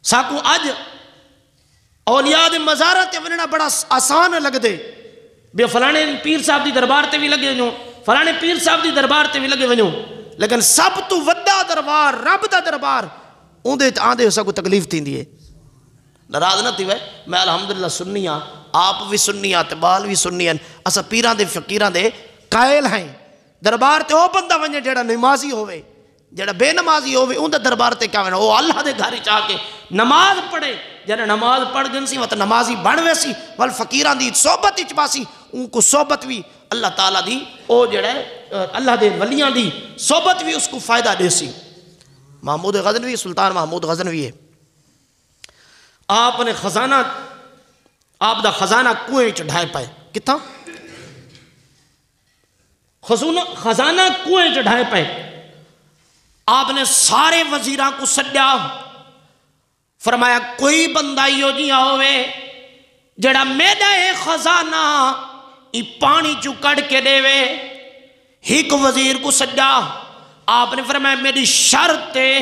ساکو اج اولیاء دے مزارہ تے وننا بڑا آسان لگ دے بے فلانے پیر صاحب دی دربار تے بھی لگے ونجو فلانے پیر صاحب دی دربار تے بھی لگے ونجو لیکن سب تو وڈا دربار رب دا دربار اون دے آندے ساکو تکلیف تھیندی ہے ناراض نہ تھی وے میں الحمدللہ سنی ہاں آپ بھی سنی ہاں تے بال بھی سنی ہیں اسا پیراں دے فقیراں دے قائل ہیں دربار تے او بندہ ونجے جڑا نمازی ہوئے جڑا بے نمازی ہوئے اون دا دربار تے کیا وینا او اللہ دے گھر چاہ کے نماز پڑھے جڑا نماز پڑھ گن سی وقت نمازی بن ویسی وال فقیران دی صحبت اچ باسی ان کو صحبت بھی اللہ تعالیٰ دی او جڑا اللہ دے ولیاں دی صحبت بھی اس کو فائدہ دے سی محمود غزنوی سلطان محمود غزنوی ہے آپ نے خزانہ آپ دا خزانہ کنویں چ ڈھائے پائے کتنا خزانہ کنویں چ ڈھائے پائے آپ نے سارے وزیراں کو سڈیا فرمایا کوئی بندہ یو جی ہوئے جڑا میرا خزانہ ای پانی چو کڑ کے دے وے ایک وزیر کو سڈیا آپ نے فرمایا میری شرط ہے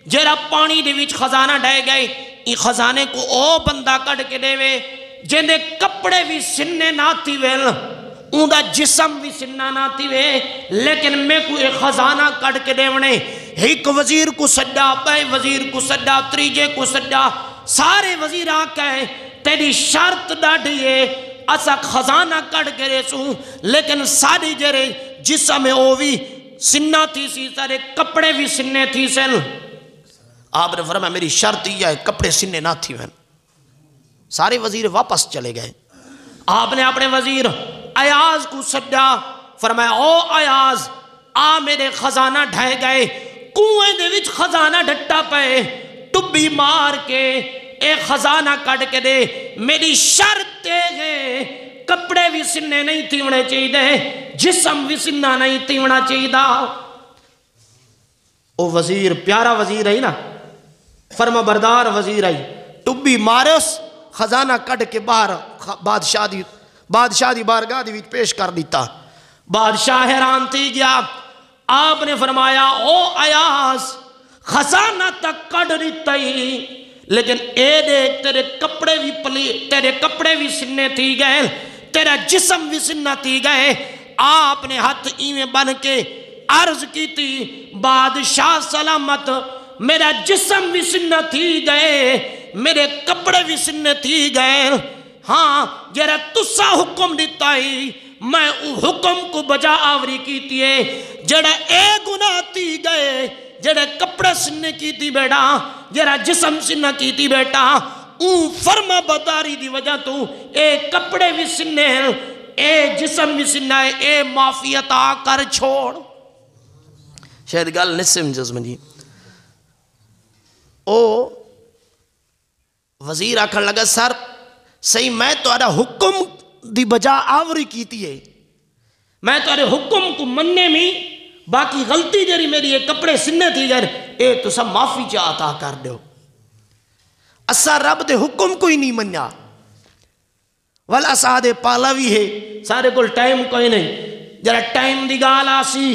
جڑا پانی دے وچ خزانہ ڈھائے گئے ای خزانے کو او بندہ کڑ کے دے وے جن دے کپڑے بھی سننے نہ تھی ویل اون دا جسم بھی سننا نہ تھی وے لیکن میں کو ایک خزانہ کڑ کے دے ونے ایک وزیر کو سڈا بے وزیر کو سڈا تریجے کو سڈا سارے وزیر آکے تیری شرط ڈاڑھئے اسا خزانہ کڑ کے ریسوں لیکن ساری جرے جسم میں اووی سننا تھی سی سارے کپڑے بھی سننے تھی سن آپ نے فرمایا میری شرط یہ ہے کپڑے سننے نہ تھی وین سارے وزیر واپس چلے گئے آپ نے اپنے وزیر ایاز کو سڈا فرمایا او ایاز آ میرے خزانہ ڈھائے گئے کنویں دے وچ خزانہ ڈھٹا پے ٹبی مار کے اے خزانہ کٹ کے دے میری شرط ہے کپڑے بھی سننے نہیں تھیونے چاہیے جسم بھی سننا نہیں تھیونا چاہیے او وزیر پیارا وزیر ہے نا فرما بردار وزیر ہے ٹبی مارس خزانہ کٹ کے باہر بادشاہ دی بارگاہ دی وچ پیش کر دیتا بادشاہ حیران تھی گیا آپ نے فرمایا او ایاز خزانہ تک کڑ دیتا ہی لیکن اے دیکھ تیرے کپڑے بھی تیرے کپڑے بھی سننے تھی گئے تیرا جسم بھی سننا تھی گئے آپ نے ہاتھ ایویں بن کے عرض کی تھی بادشاہ سلامت میرا جسم بھی سننا تھی گئے میرے کپڑے بھی سننے تھی گئے ہاں جرا تسا حکم دیتا ہی میں حکم کو بجا آوری کیتی ہے جڑا اے گناہ تھی گئے جڑا کپڑے سننے کی تھی بیٹا جڑا جسم سننا کی تھی بیٹا فرما بداری دی وجہ تو اے کپڑے بھی سننے ہیں اے جسم بھی سننا ہے اے معافیت آ کر چھوڑ شاید گل نسم جزمن جی او وزیر آکھن لگا سر صحیح میں تو آرہا حکم دی بجا آوری کیتی ہے میں تو آرہا حکم کو مننے میں باقی غلطی جری میری یہ کپڑے سننے تھی گر اے تو سب معافی چاہتا کر دیو اسا رب دے حکم کوئی نہیں منیا والاسا دے پالاوی ہے سارے کل ٹائم کوئی نہیں جرا ٹائم دی گال آسی